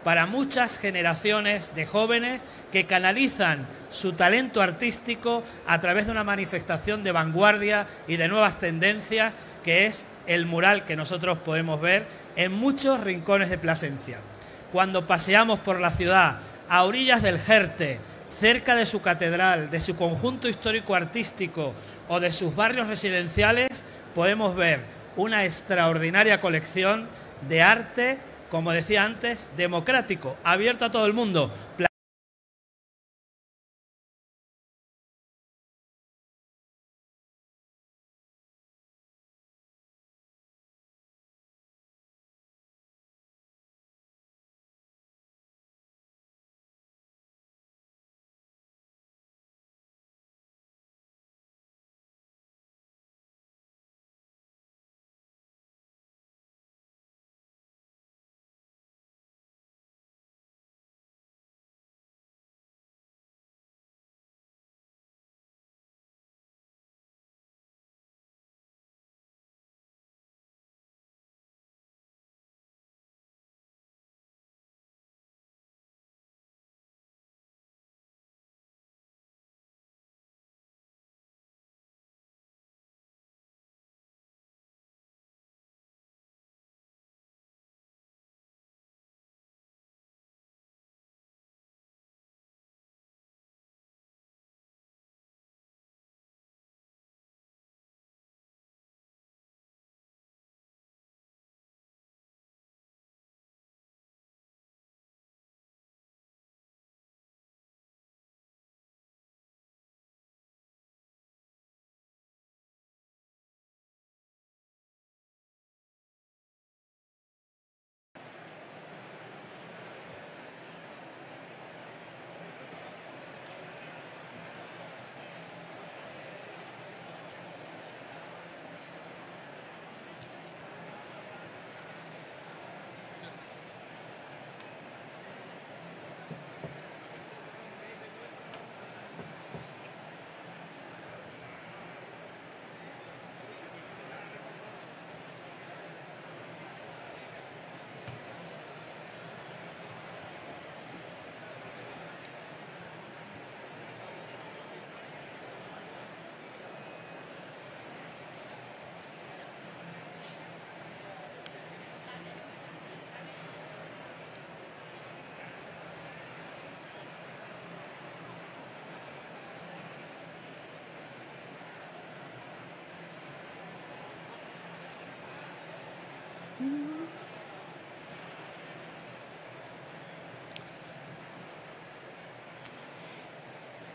para muchas generaciones de jóvenes que canalizan su talento artístico a través de una manifestación de vanguardia y de nuevas tendencias, que es el mural que nosotros podemos ver en muchos rincones de Plasencia. Cuando paseamos por la ciudad, a orillas del Jerte, cerca de su catedral, de su conjunto histórico-artístico o de sus barrios residenciales, podemos ver una extraordinaria colección de arte, como decía antes, democrático, abierto a todo el mundo.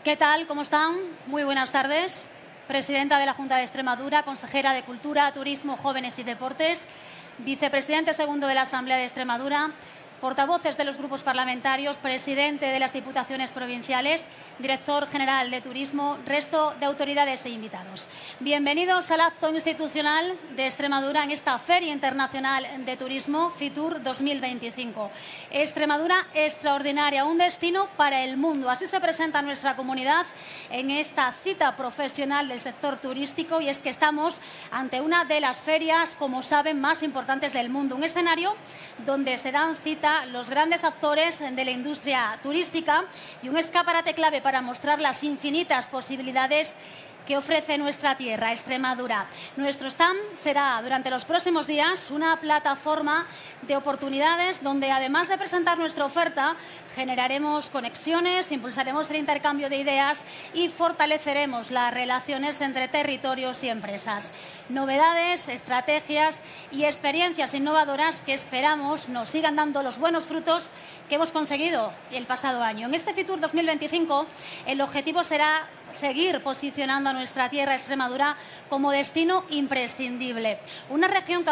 ¿Qué tal? ¿Cómo están? Muy buenas tardes. Presidenta de la Junta de Extremadura, consejera de Cultura, Turismo, Jóvenes y Deportes, vicepresidente segundo de la Asamblea de Extremadura, portavoces de los grupos parlamentarios, presidente de las diputaciones provinciales, director general de Turismo, resto de autoridades e invitados. Bienvenidos al acto institucional de Extremadura en esta Feria Internacional de Turismo, FITUR 2025. Extremadura extraordinaria, un destino para el mundo. Así se presenta nuestra comunidad en esta cita profesional del sector turístico, y es que estamos ante una de las ferias, como saben, más importantes del mundo. Un escenario donde se dan cita los grandes actores de la industria turística y un escaparate clave para mostrar las infinitas posibilidades que ofrece nuestra tierra, Extremadura. Nuestro stand será durante los próximos días una plataforma de oportunidades donde, además de presentar nuestra oferta, generaremos conexiones, impulsaremos el intercambio de ideas y fortaleceremos las relaciones entre territorios y empresas. Novedades, estrategias y experiencias innovadoras que esperamos nos sigan dando los buenos frutos que hemos conseguido el pasado año. En este FITUR 2025 el objetivo será seguir posicionando a nuestra tierra, Extremadura, como destino imprescindible. Una región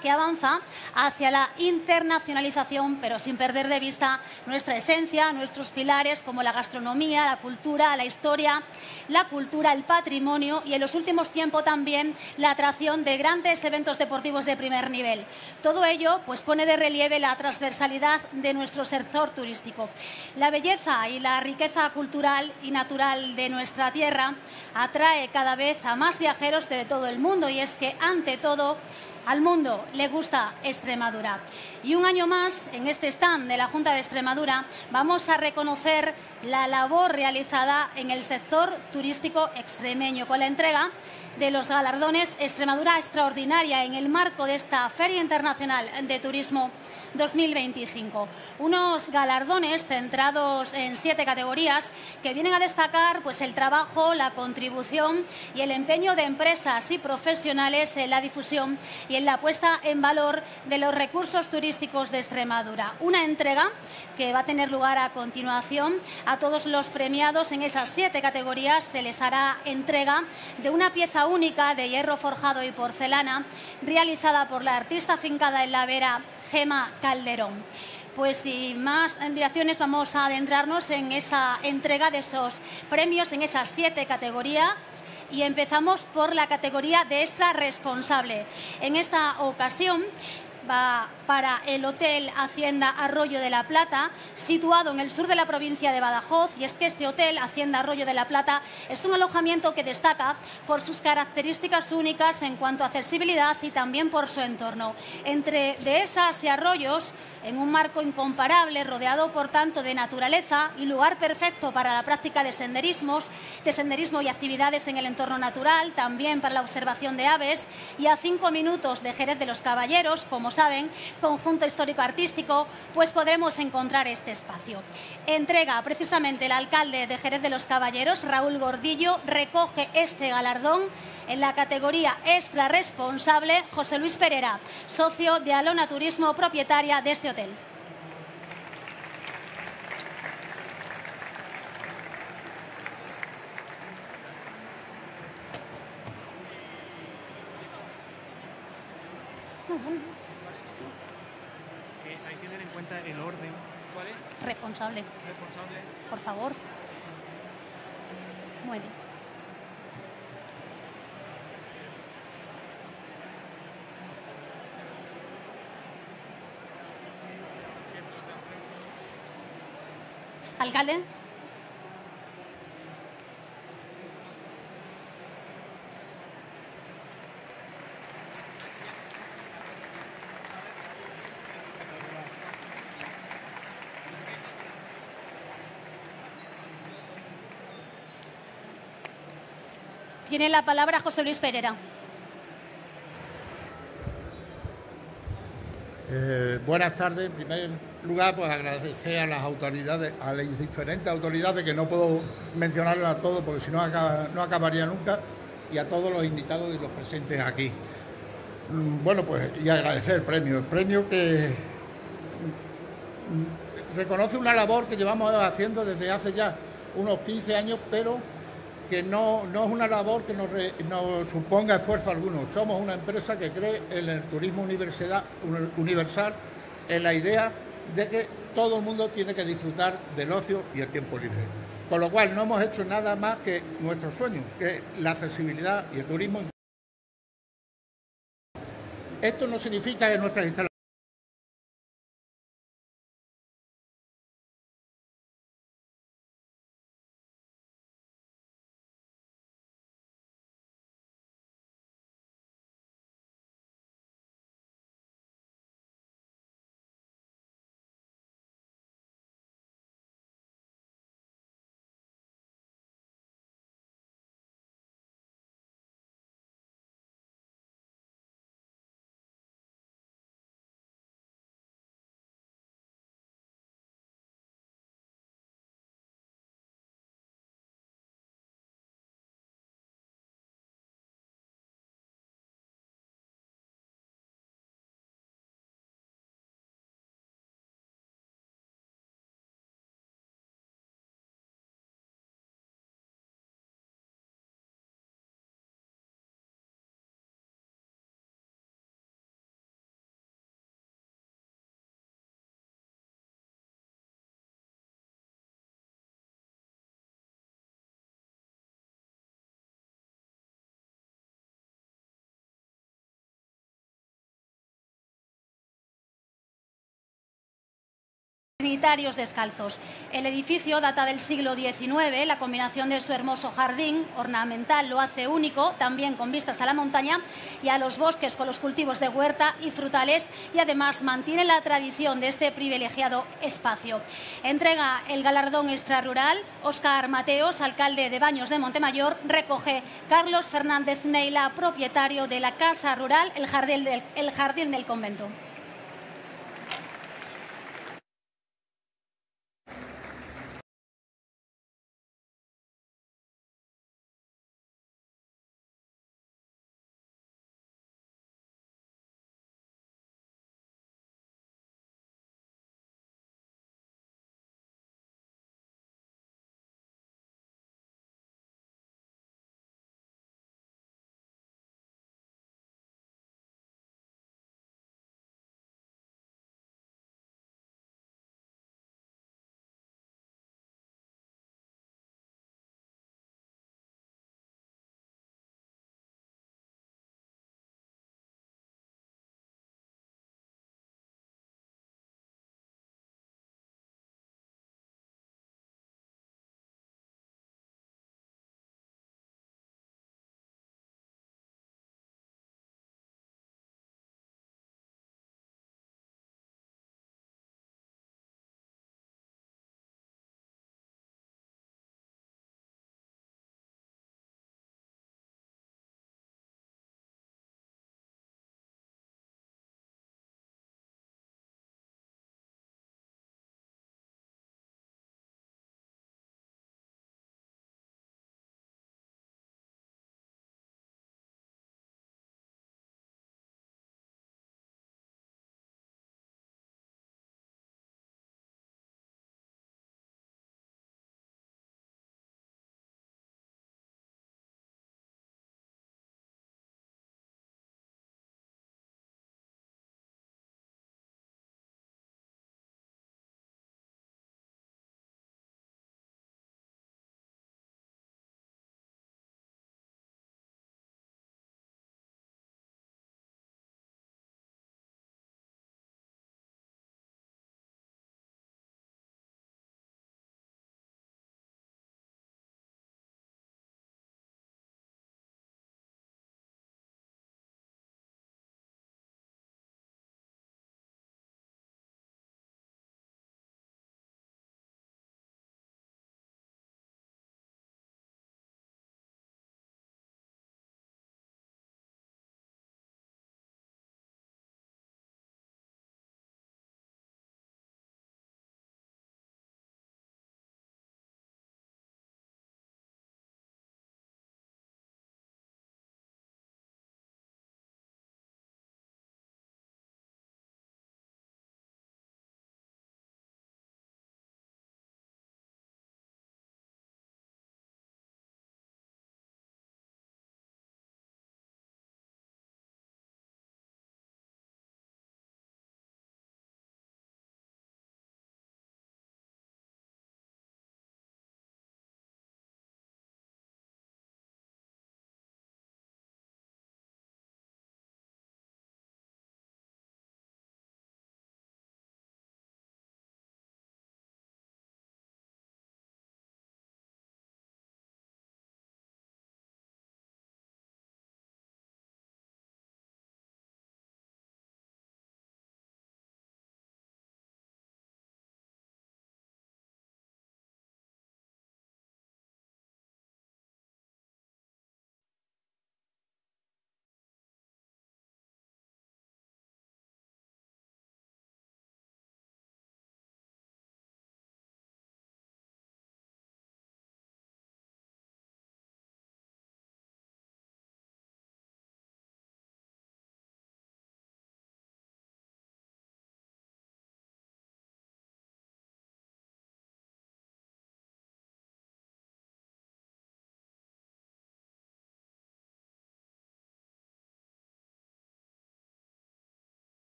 que avanza hacia la internacionalización, pero sin perder de vista nuestra esencia, nuestros pilares como la gastronomía, la cultura, la historia, la cultura, el patrimonio y, en los últimos tiempos, también la atracción de grandes eventos deportivos de primer nivel. Todo ello pues pone de relieve la transversalidad de nuestro sector turístico. La belleza y la riqueza cultural y natural de nuestra tierra atrae cada vez a más viajeros de todo el mundo, y es que, ante todo, Al mundo le gusta Extremadura. Y un año más, en este stand de la Junta de Extremadura, vamos a reconocer la labor realizada en el sector turístico extremeño con la entrega de los galardones Extremadura Extraordinaria en el marco de esta Feria Internacional de Turismo 2025. Unos galardones centrados en 7 categorías que vienen a destacar pues, el trabajo, la contribución y el empeño de empresas y profesionales en la difusión y en la puesta en valor de los recursos turísticos de Extremadura. Una entrega que va a tener lugar a continuación. A todos los premiados en esas 7 categorías se les hará entrega de una pieza única de hierro forjado y porcelana realizada por la artista afincada en la Vera, Gema Calderón. Pues sin más dilaciones vamos a adentrarnos en esa entrega de esos premios en esas 7 categorías y empezamos por la categoría de extra responsable. En esta ocasión va para el Hotel Hacienda Arroyo de la Plata, situado en el sur de la provincia de Badajoz. Y es que este Hotel Hacienda Arroyo de la Plata es un alojamiento que destaca por sus características únicas en cuanto a accesibilidad y también por su entorno. Entre dehesas y arroyos, en un marco incomparable, rodeado por tanto de naturaleza y lugar perfecto para la práctica de senderismo y actividades en el entorno natural, también para la observación de aves, y a 5 minutos de Jerez de los Caballeros, como saben, conjunto histórico-artístico, pues podremos encontrar este espacio. Entrega precisamente el alcalde de Jerez de los Caballeros, Raúl Gordillo, recoge este galardón en la categoría extra responsable José Luis Pereira, socio de Alona Turismo, propietaria de este hotel. Hay que tener en cuenta el orden. ¿Cuál es? Responsable. Responsable. Por favor. Muy bien. Alcalde. Tiene la palabra José Luis Pereira. Buenas tardes. En primer lugar, pues agradecer a las autoridades, a las diferentes autoridades, que no puedo mencionarlas a todos porque si no acabaría nunca, y a todos los invitados y los presentes aquí. Bueno, pues y agradecer el premio que reconoce una labor que llevamos haciendo desde hace ya unos 15 años, pero que no es una labor que nos suponga esfuerzo alguno. Somos una empresa que cree en el turismo universal, en la idea de que todo el mundo tiene que disfrutar del ocio y el tiempo libre. Con lo cual no hemos hecho nada más que nuestro sueño, que es la accesibilidad y el turismo. Esto no significa que nuestras instalaciones trinitarios descalzos. El edificio data del siglo XIX, la combinación de su hermoso jardín ornamental lo hace único, también con vistas a la montaña y a los bosques con los cultivos de huerta y frutales, y además mantiene la tradición de este privilegiado espacio. Entrega el galardón extrarrural Óscar Mateos, alcalde de Baños de Montemayor, recoge Carlos Fernández Neila, propietario de la Casa Rural El Jardín del Convento.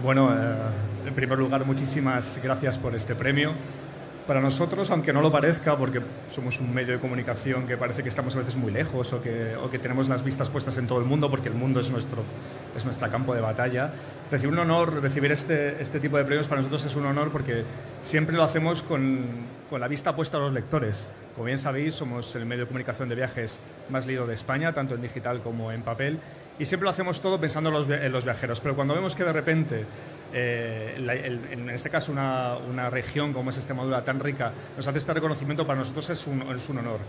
Bueno, en primer lugar, muchísimas gracias por este premio. Para nosotros, aunque no lo parezca, porque somos un medio de comunicación que parece que estamos a veces muy lejos o que tenemos las vistas puestas en todo el mundo, porque el mundo es nuestro campo de batalla, recibir un honor, recibir este tipo de premios para nosotros es un honor porque siempre lo hacemos con la vista puesta a los lectores. Como bien sabéis, somos el medio de comunicación de viajes más leído de España, tanto en digital como en papel, y siempre lo hacemos todo pensando en los viajeros. Pero cuando vemos que de repente, en este caso una región como es Extremadura tan rica, nos hace este reconocimiento, para nosotros es un honor.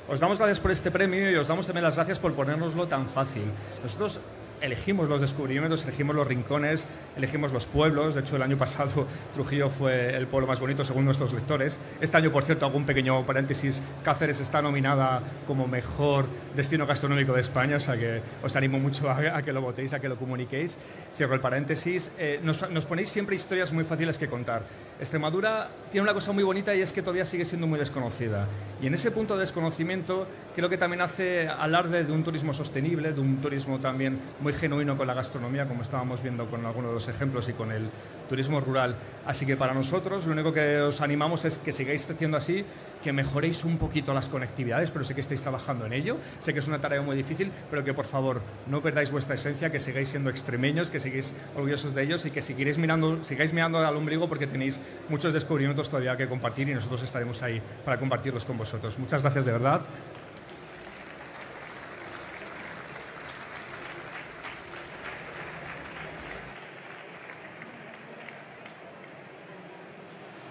Os damos gracias por este premio y os damos también las gracias por ponérnoslo tan fácil. Nosotros elegimos los descubrimientos, elegimos los rincones, elegimos los pueblos. De hecho, el año pasado Trujillo fue el pueblo más bonito según nuestros lectores. Este año, por cierto, hago un pequeño paréntesis, Cáceres está nominada como mejor destino gastronómico de España, o sea que os animo mucho a que lo votéis, a que lo comuniquéis. Cierro el paréntesis. Nos ponéis siempre historias muy fáciles que contar. Extremadura tiene una cosa muy bonita y es que todavía sigue siendo muy desconocida. Y en ese punto de desconocimiento creo que también hace alarde de un turismo sostenible, de un turismo también muy genuino con la gastronomía, como estábamos viendo con algunos de los ejemplos, y con el turismo rural. Así que para nosotros lo único que os animamos es que sigáis haciendo así, que mejoréis un poquito las conectividades, pero sé que estáis trabajando en ello, sé que es una tarea muy difícil, pero que por favor no perdáis vuestra esencia, que sigáis siendo extremeños, que sigáis orgullosos de ellos y que sigáis mirando al ombligo, porque tenéis muchos descubrimientos todavía que compartir y nosotros estaremos ahí para compartirlos con vosotros. Muchas gracias de verdad.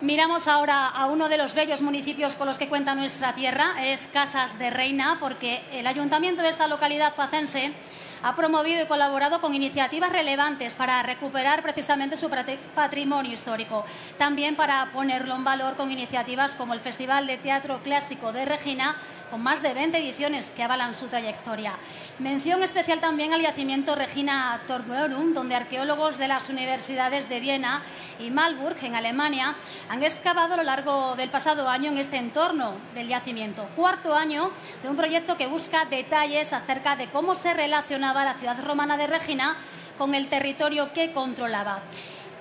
Miramos ahora a uno de los bellos municipios con los que cuenta nuestra tierra, es Casas de Reina, porque el ayuntamiento de esta localidad pacense ha promovido y colaborado con iniciativas relevantes para recuperar precisamente su patrimonio histórico. También para ponerlo en valor con iniciativas como el Festival de Teatro Clásico de Regina, con más de 20 ediciones que avalan su trayectoria. Mención especial también al yacimiento Regina Tordurum, donde arqueólogos de las universidades de Viena y Marburg, en Alemania, han excavado a lo largo del pasado año en este entorno del yacimiento. Cuarto año de un proyecto que busca detalles acerca de cómo se relacionaba la ciudad romana de Regina con el territorio que controlaba.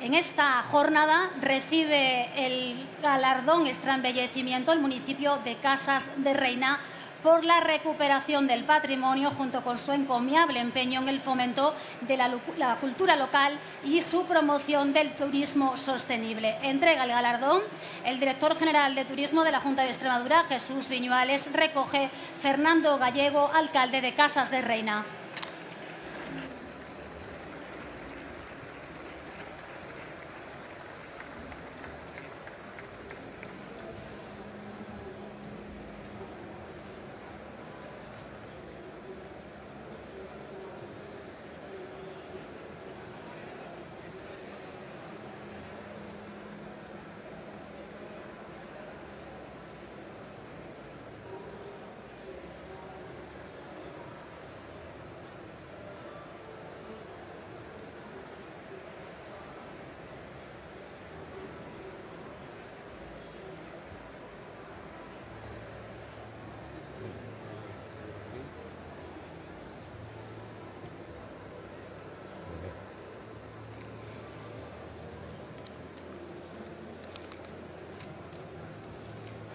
En esta jornada recibe el galardón Extraembellecimiento el municipio de Casas de Reina por la recuperación del patrimonio, junto con su encomiable empeño en el fomento de la cultura local y su promoción del turismo sostenible. Entrega el galardón el director general de Turismo de la Junta de Extremadura, Jesús Viñuales. Recoge Fernando Gallego, alcalde de Casas de Reina.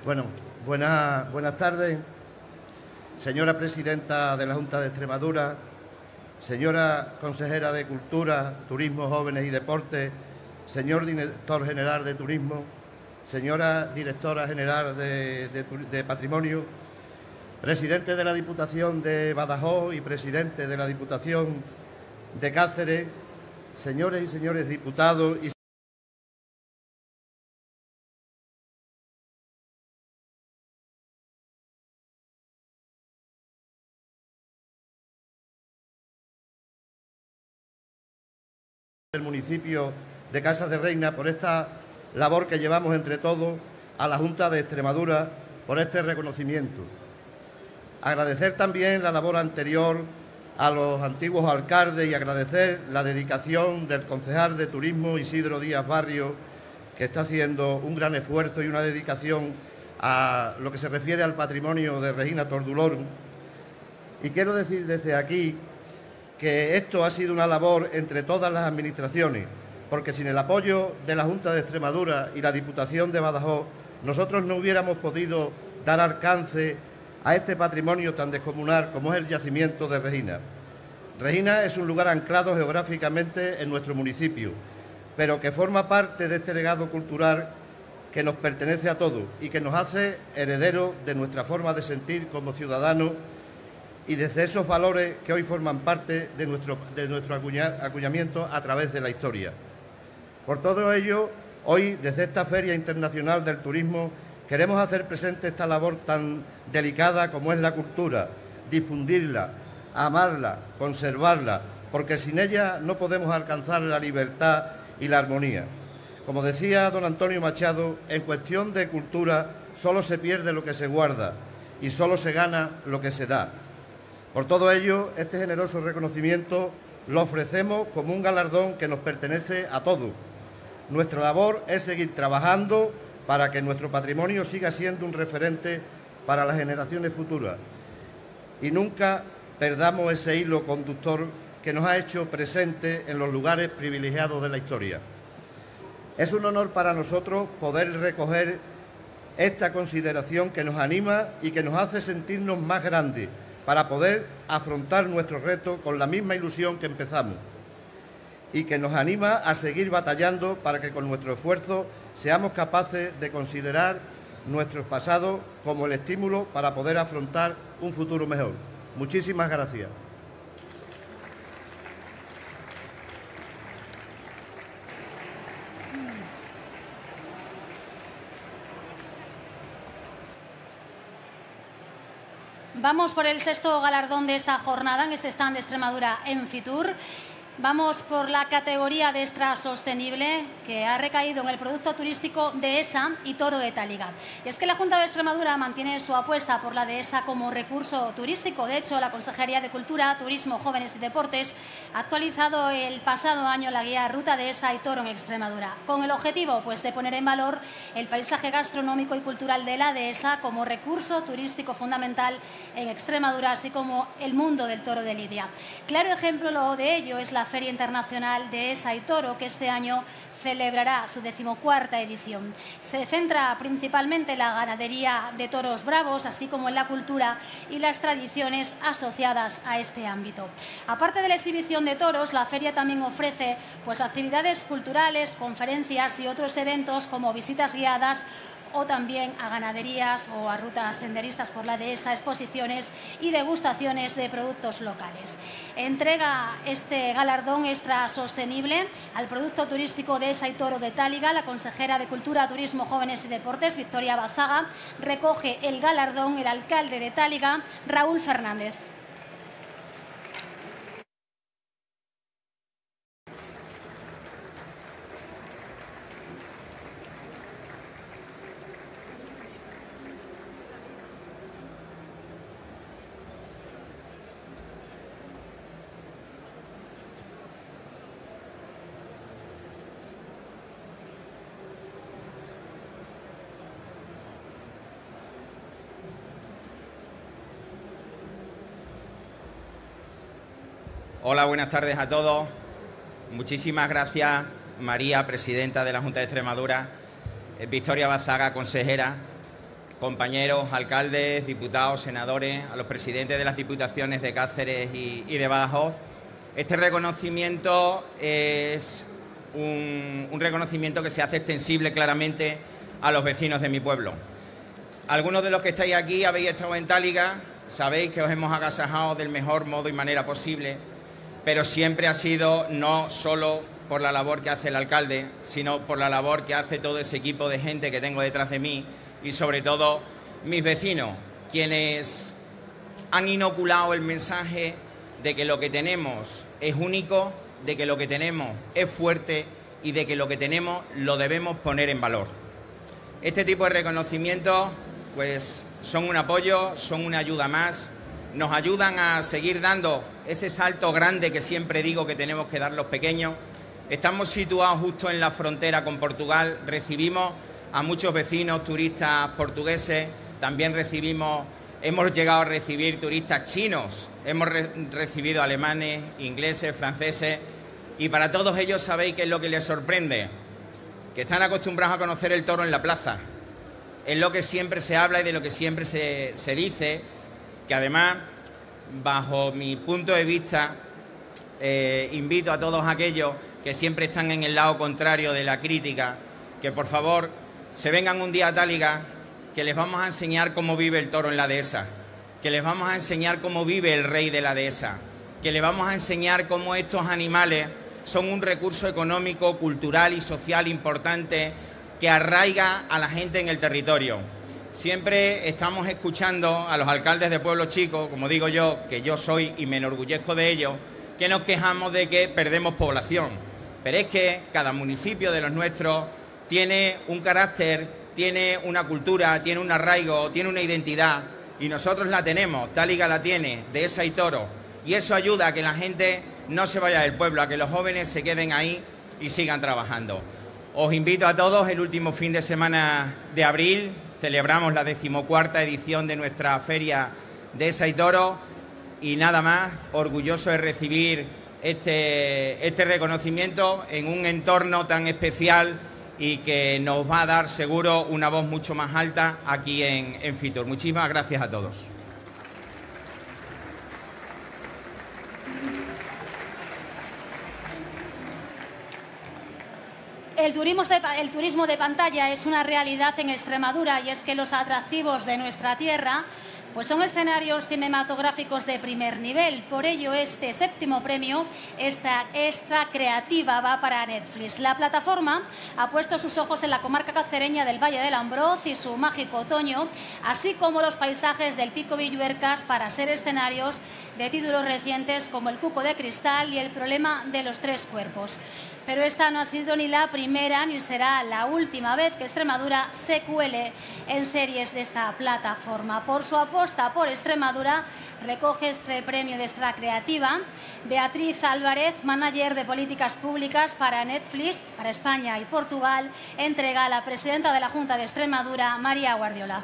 Bueno, buenas tardes, señora presidenta de la Junta de Extremadura, señora consejera de Cultura, Turismo, Jóvenes y Deportes, señor director general de Turismo, señora directora general de Patrimonio, presidente de la Diputación de Badajoz y presidente de la Diputación de Cáceres, señores y señores diputados y del municipio de Casas de Reina por esta labor que llevamos entre todos, a la Junta de Extremadura por este reconocimiento. Agradecer también la labor anterior a los antiguos alcaldes y agradecer la dedicación del concejal de Turismo, Isidro Díaz Barrio, que está haciendo un gran esfuerzo y una dedicación a lo que se refiere al patrimonio de Regina Tordulorum. Y quiero decir desde aquí que esto ha sido una labor entre todas las administraciones, porque sin el apoyo de la Junta de Extremadura y la Diputación de Badajoz, nosotros no hubiéramos podido dar alcance a este patrimonio tan descomunal como es el yacimiento de Regina. Regina es un lugar anclado geográficamente en nuestro municipio, pero que forma parte de este legado cultural que nos pertenece a todos y que nos hace herederos de nuestra forma de sentir como ciudadanos y desde esos valores que hoy forman parte de nuestro acuñamiento a través de la historia. Por todo ello, hoy, desde esta Feria Internacional del Turismo, queremos hacer presente esta labor tan delicada como es la cultura, difundirla, amarla, conservarla, porque sin ella no podemos alcanzar la libertad y la armonía. Como decía don Antonio Machado, en cuestión de cultura solo se pierde lo que se guarda y solo se gana lo que se da. Por todo ello, este generoso reconocimiento lo ofrecemos como un galardón que nos pertenece a todos. Nuestra labor es seguir trabajando para que nuestro patrimonio siga siendo un referente para las generaciones futuras y nunca perdamos ese hilo conductor que nos ha hecho presente en los lugares privilegiados de la historia. Es un honor para nosotros poder recoger esta consideración que nos anima y que nos hace sentirnos más grandes para poder afrontar nuestros retos con la misma ilusión que empezamos y que nos anima a seguir batallando para que con nuestro esfuerzo seamos capaces de considerar nuestros pasados como el estímulo para poder afrontar un futuro mejor. Muchísimas gracias. Vamos por el sexto galardón de esta jornada en este stand de Extremadura en Fitur. Vamos por la categoría de extra sostenible que ha recaído en el producto turístico Dehesa y Toro de Táliga. Y es que la Junta de Extremadura mantiene su apuesta por la Dehesa como recurso turístico. De hecho, la Consejería de Cultura, Turismo, Jóvenes y Deportes ha actualizado el pasado año la guía Ruta Dehesa y Toro en Extremadura, con el objetivo de poner en valor el paisaje gastronómico y cultural de la Dehesa como recurso turístico fundamental en Extremadura, así como el mundo del toro de lidia. Claro ejemplo de ello es la Feria Internacional Dehesa y Toro, que este año celebrará su 14ª edición. Se centra principalmente en la ganadería de toros bravos, así como en la cultura y las tradiciones asociadas a este ámbito. Aparte de la exhibición de toros, la feria también ofrece actividades culturales, conferencias y otros eventos como visitas guiadas o también a ganaderías o a rutas senderistas por la Dehesa, exposiciones y degustaciones de productos locales. Entrega este galardón extra sostenible al producto turístico Dehesa y Toro de Táliga la consejera de Cultura, Turismo, Jóvenes y Deportes, Victoria Bazaga. Recoge el galardón el alcalde de Táliga, Raúl Fernández. Hola, buenas tardes a todos. Muchísimas gracias, María, presidenta de la Junta de Extremadura, Victoria Bazaga, consejera, compañeros, alcaldes, diputados, senadores, a los presidentes de las diputaciones de Cáceres y de Badajoz. Este reconocimiento es un reconocimiento que se hace extensible claramente a los vecinos de mi pueblo. Algunos de los que estáis aquí habéis estado en Táliga, sabéis que os hemos agasajado del mejor modo y manera posible, pero siempre ha sido no solo por la labor que hace el alcalde, sino por la labor que hace todo ese equipo de gente que tengo detrás de mí y sobre todo mis vecinos, quienes han inoculado el mensaje de que lo que tenemos es único, de que lo que tenemos es fuerte y de que lo que tenemos lo debemos poner en valor. Este tipo de reconocimientos son un apoyo, son una ayuda más, nos ayudan a seguir dando ese salto grande que siempre digo que tenemos que dar los pequeños. Estamos situados justo en la frontera con Portugal, recibimos a muchos vecinos turistas portugueses, también hemos llegado a recibir turistas chinos, hemos recibido alemanes, ingleses, franceses, Y para todos ellos, ¿sabéis qué es lo que les sorprende? Que están acostumbrados a conocer el toro en la plaza. Es lo que siempre se habla y de lo que siempre se dice, que además, bajo mi punto de vista, invito a todos aquellos que siempre están en el lado contrario de la crítica, que por favor se vengan un día a Táliga, que les vamos a enseñar cómo vive el toro en la dehesa, que les vamos a enseñar cómo vive el rey de la dehesa, que les vamos a enseñar cómo estos animales son un recurso económico, cultural y social importante que arraiga a la gente en el territorio. Siempre estamos escuchando a los alcaldes de pueblos chicos, como digo yo, que yo soy y me enorgullezco de ello, que nos quejamos de que perdemos población. Pero es que cada municipio de los nuestros tiene un carácter, tiene una cultura, tiene un arraigo, tiene una identidad, y nosotros la tenemos, Táliga la tiene, dehesa y toro, y eso ayuda a que la gente no se vaya del pueblo, a que los jóvenes se queden ahí y sigan trabajando. Os invito a todos, el último fin de semana de abril celebramos la 14ª edición de nuestra Feria Dehesa y Toro, y nada más, orgulloso de recibir este reconocimiento en un entorno tan especial y que nos va a dar seguro una voz mucho más alta aquí en Fitur. Muchísimas gracias a todos. El turismo de pantalla es una realidad en Extremadura, y es que los atractivos de nuestra tierra pues son escenarios cinematográficos de primer nivel. Por ello, este 7º premio, esta extra creativa, va para Netflix. La plataforma ha puesto sus ojos en la comarca cacereña del Valle del Ambroz y su mágico otoño, así como los paisajes del Pico Villuercas, para ser escenarios de títulos recientes como El Cuco de Cristal y El Problema de los Tres Cuerpos. Pero esta no ha sido ni la primera ni será la última vez que Extremadura se cuele en series de esta plataforma. Por su apuesta por Extremadura, recoge este premio de extra creativa Beatriz Álvarez, manager de políticas públicas para Netflix, para España y Portugal, entrega a la presidenta de la Junta de Extremadura, María Guardiola.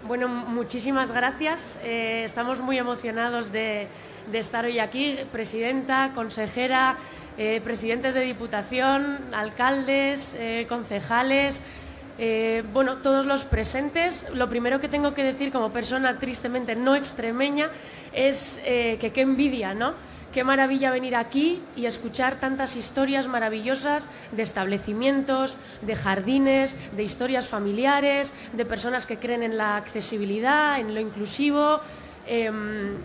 Bueno, muchísimas gracias. Estamos muy emocionados de estar hoy aquí, presidenta, consejera, presidentes de Diputación, alcaldes, concejales, bueno, todos los presentes. Lo primero que tengo que decir como persona tristemente no extremeña es que qué envidia, ¿no? Qué maravilla venir aquí y escuchar tantas historias maravillosas de establecimientos, de jardines, de historias familiares, de personas que creen en la accesibilidad, en lo inclusivo,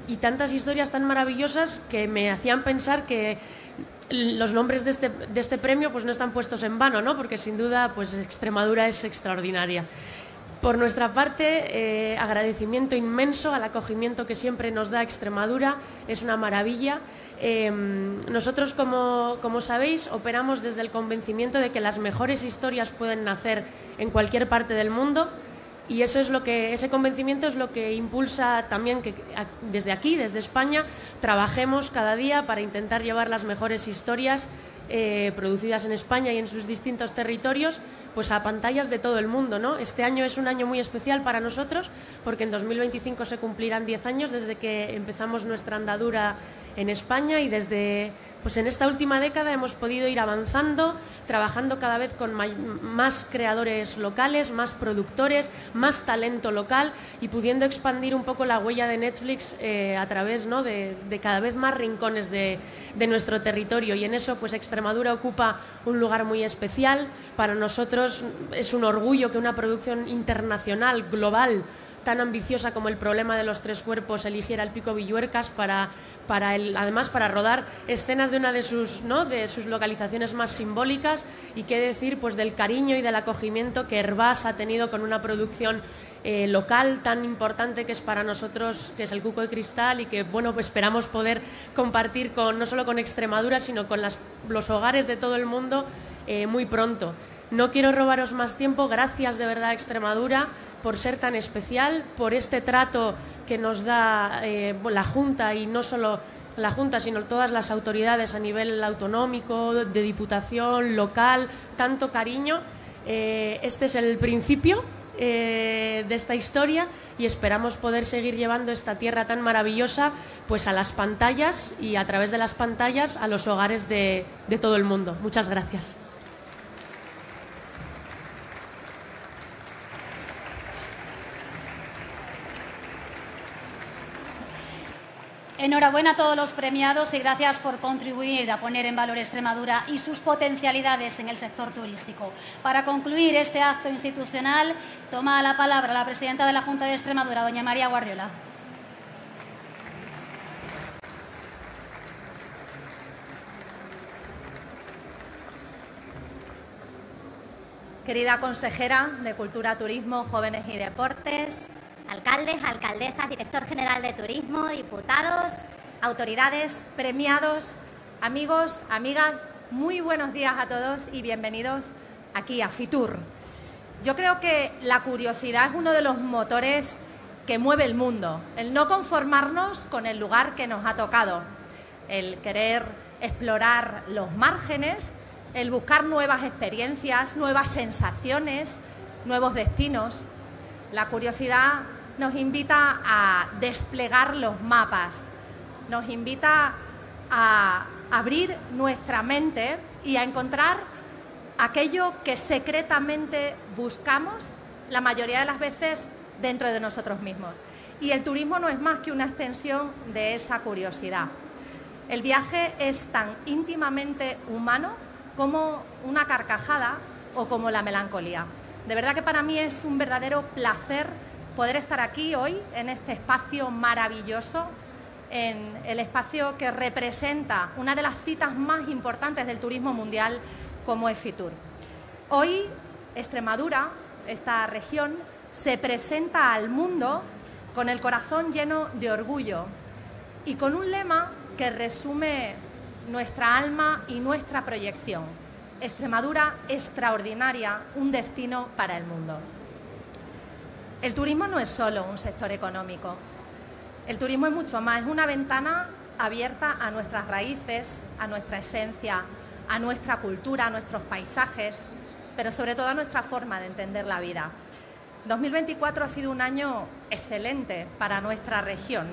y tantas historias tan maravillosas que me hacían pensar que los nombres de este premio pues no están puestos en vano, ¿no? Porque sin duda pues Extremadura es extraordinaria. Por nuestra parte, agradecimiento inmenso al acogimiento que siempre nos da Extremadura, es una maravilla. Nosotros, como sabéis, operamos desde el convencimiento de que las mejores historias pueden nacer en cualquier parte del mundo, y eso es ese convencimiento es lo que impulsa también que desde aquí, desde España, trabajemos cada día para intentar llevar las mejores historias producidas en España y en sus distintos territorios pues a pantallas de todo el mundo, ¿no? Este año es un año muy especial para nosotros porque en 2025 se cumplirán 10 años desde que empezamos nuestra andadura en España, y desde pues en esta última década hemos podido ir avanzando, trabajando cada vez con más creadores locales, más productores, más talento local, y pudiendo expandir un poco la huella de Netflix a través, ¿no?, de cada vez más rincones de nuestro territorio. Y en eso pues Extremadura ocupa un lugar muy especial. Para nosotros es un orgullo que una producción internacional, global, tan ambiciosa como El problema de los tres cuerpos eligiera el Pico Villuercas además para rodar escenas de una de sus localizaciones más simbólicas, y qué decir pues del cariño y del acogimiento que Herbás ha tenido con una producción local tan importante que es para nosotros, que es el Cuco de Cristal, y que bueno, pues esperamos poder compartir no solo con Extremadura, sino con los hogares de todo el mundo muy pronto. No quiero robaros más tiempo. Gracias de verdad a Extremadura por ser tan especial, por este trato que nos da la Junta, y no solo la Junta, sino todas las autoridades a nivel autonómico, de diputación, local, tanto cariño. Este es el principio de esta historia, y esperamos poder seguir llevando esta tierra tan maravillosa pues a las pantallas, y a través de las pantallas a los hogares de todo el mundo. Muchas gracias. Enhorabuena a todos los premiados y gracias por contribuir a poner en valor Extremadura y sus potencialidades en el sector turístico. Para concluir este acto institucional, toma la palabra la presidenta de la Junta de Extremadura, doña María Guardiola. Querida consejera de Cultura, Turismo, Jóvenes y Deportes, alcaldes, alcaldesas, director general de Turismo, diputados, autoridades, premiados, amigos, amigas, muy buenos días a todos y bienvenidos aquí a Fitur. Yo creo que la curiosidad es uno de los motores que mueve el mundo, el no conformarnos con el lugar que nos ha tocado, el querer explorar los márgenes, el buscar nuevas experiencias, nuevas sensaciones, nuevos destinos. La curiosidad nos invita a desplegar los mapas, nos invita a abrir nuestra mente y a encontrar aquello que secretamente buscamos, la mayoría de las veces dentro de nosotros mismos. Y el turismo no es más que una extensión de esa curiosidad. El viaje es tan íntimamente humano como una carcajada o como la melancolía. De verdad que para mí es un verdadero placer poder estar aquí hoy en este espacio maravilloso, en el espacio que representa una de las citas más importantes del turismo mundial como es Fitur. Hoy Extremadura, esta región, se presenta al mundo con el corazón lleno de orgullo y con un lema que resume nuestra alma y nuestra proyección. Extremadura extraordinaria, un destino para el mundo. El turismo no es solo un sector económico. El turismo es mucho más, es una ventana abierta a nuestras raíces, a nuestra esencia, a nuestra cultura, a nuestros paisajes, pero sobre todo a nuestra forma de entender la vida. 2024 ha sido un año excelente para nuestra región.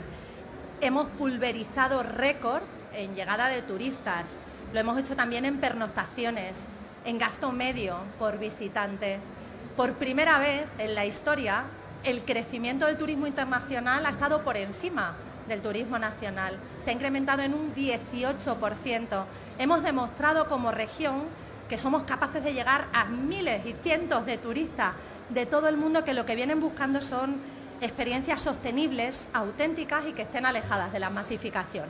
Hemos pulverizado récord en llegada de turistas, lo hemos hecho también en pernoctaciones, en gasto medio por visitante. Por primera vez en la historia, el crecimiento del turismo internacional ha estado por encima del turismo nacional. Se ha incrementado en un 18%. Hemos demostrado como región que somos capaces de llegar a miles y cientos de turistas de todo el mundo que lo que vienen buscando son experiencias sostenibles, auténticas y que estén alejadas de la masificación.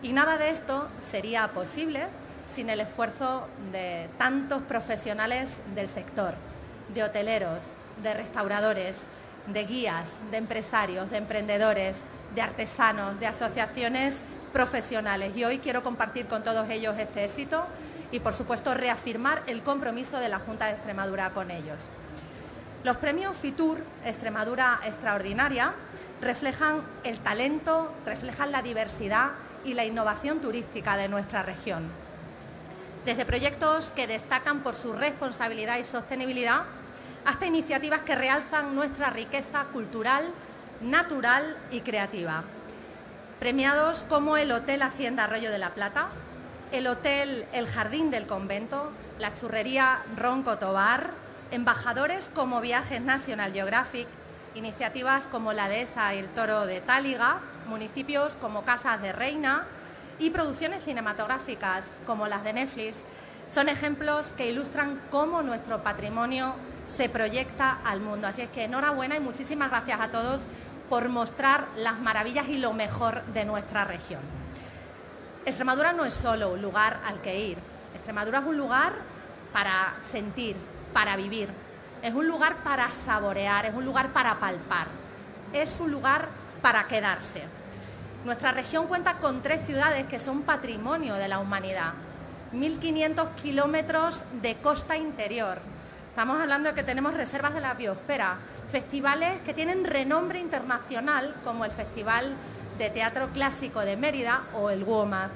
Y nada de esto sería posible sin el esfuerzo de tantos profesionales del sector, de hoteleros, de restauradores, de guías, de empresarios, de emprendedores, de artesanos, de asociaciones profesionales. Y hoy quiero compartir con todos ellos este éxito y, por supuesto, reafirmar el compromiso de la Junta de Extremadura con ellos. Los premios Fitur Extremadura Extraordinaria reflejan el talento, reflejan la diversidad y la innovación turística de nuestra región. Desde proyectos que destacan por su responsabilidad y sostenibilidad, hasta iniciativas que realzan nuestra riqueza cultural, natural y creativa. Premiados como el Hotel Hacienda Arroyo de la Plata, el Hotel El Jardín del Convento, la Churrería Ronco Tobar, embajadores como Viajes National Geographic, iniciativas como la Dehesa y el Toro de Táliga, municipios como Casas de Reina y producciones cinematográficas como las de Netflix, son ejemplos que ilustran cómo nuestro patrimonio se proyecta al mundo. Así es que enhorabuena y muchísimas gracias a todos por mostrar las maravillas y lo mejor de nuestra región. Extremadura no es solo un lugar al que ir. Extremadura es un lugar para sentir, para vivir. Es un lugar para saborear, es un lugar para palpar. Es un lugar para quedarse. Nuestra región cuenta con 3 ciudades que son patrimonio de la humanidad. 1.500 kilómetros de costa interior. Estamos hablando de que tenemos reservas de la biosfera, festivales que tienen renombre internacional, como el Festival de Teatro Clásico de Mérida o el WOMAD.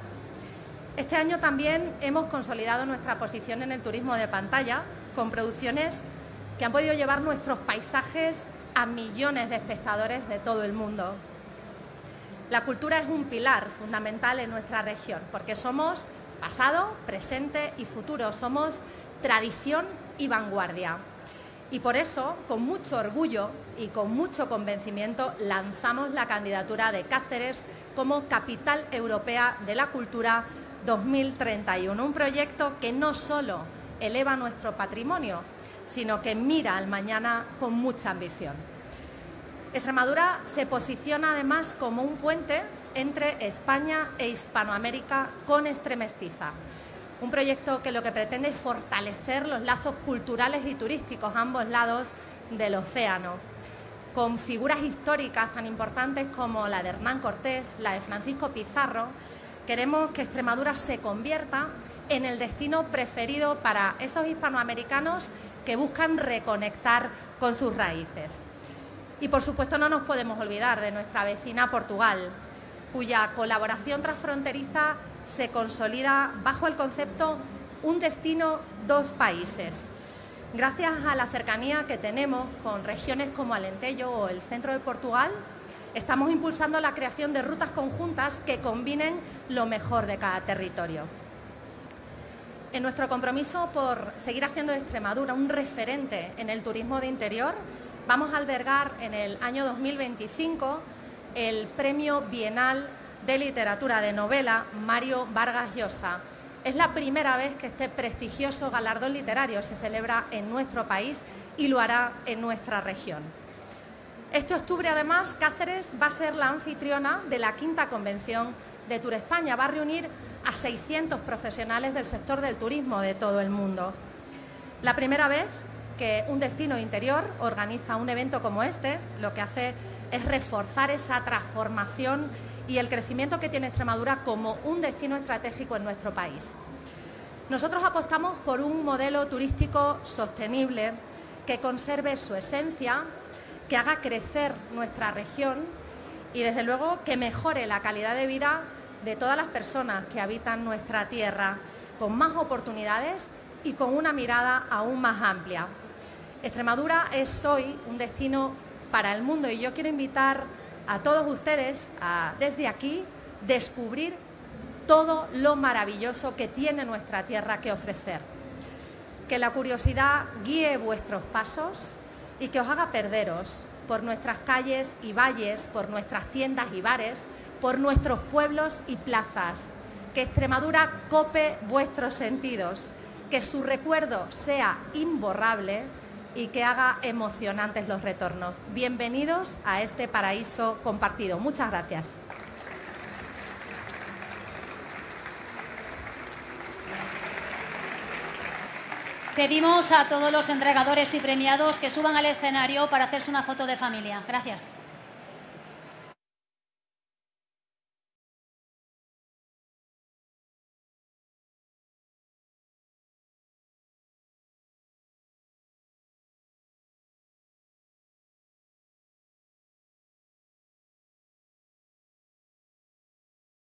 Este año también hemos consolidado nuestra posición en el turismo de pantalla, con producciones que han podido llevar nuestros paisajes a millones de espectadores de todo el mundo. La cultura es un pilar fundamental en nuestra región, porque somos pasado, presente y futuro, somos tradición y vanguardia. Y por eso, con mucho orgullo y con mucho convencimiento, lanzamos la candidatura de Cáceres como Capital Europea de la Cultura 2031, un proyecto que no solo eleva nuestro patrimonio, sino que mira al mañana con mucha ambición. Extremadura se posiciona además como un puente entre España e Hispanoamérica con Extremestiza. Un proyecto que lo que pretende es fortalecer los lazos culturales y turísticos a ambos lados del océano, con figuras históricas tan importantes como la de Hernán Cortés, la de Francisco Pizarro. Queremos que Extremadura se convierta en el destino preferido para esos hispanoamericanos que buscan reconectar con sus raíces. Y por supuesto no nos podemos olvidar de nuestra vecina Portugal, cuya colaboración transfronteriza se consolida bajo el concepto Un destino, dos países. Gracias a la cercanía que tenemos con regiones como Alentejo o el centro de Portugal, estamos impulsando la creación de rutas conjuntas que combinen lo mejor de cada territorio. En nuestro compromiso por seguir haciendo de Extremadura un referente en el turismo de interior, vamos a albergar en el año 2025 el Premio Bienal de Literatura de Novela Mario Vargas Llosa. Es la primera vez que este prestigioso galardón literario se celebra en nuestro país y lo hará en nuestra región. Este octubre, además, Cáceres va a ser la anfitriona de la 5ª Convención de Tour España. Va a reunir a 600 profesionales del sector del turismo de todo el mundo. La primera vez que un destino interior organiza un evento como este, lo que hace es reforzar esa transformación y el crecimiento que tiene Extremadura como un destino estratégico en nuestro país. Nosotros apostamos por un modelo turístico sostenible que conserve su esencia, que haga crecer nuestra región y, desde luego, que mejore la calidad de vida de todas las personas que habitan nuestra tierra, con más oportunidades y con una mirada aún más amplia. Extremadura es hoy un destino para el mundo y yo quiero invitar a todos ustedes a, desde aquí, descubrir todo lo maravilloso que tiene nuestra tierra que ofrecer. Que la curiosidad guíe vuestros pasos y que os haga perderos por nuestras calles y valles, por nuestras tiendas y bares, por nuestros pueblos y plazas. Que Extremadura cope vuestros sentidos, que su recuerdo sea imborrable y que haga emocionantes los retornos. Bienvenidos a este paraíso compartido. Muchas gracias. Pedimos a todos los entregadores y premiados que suban al escenario para hacerse una foto de familia. Gracias.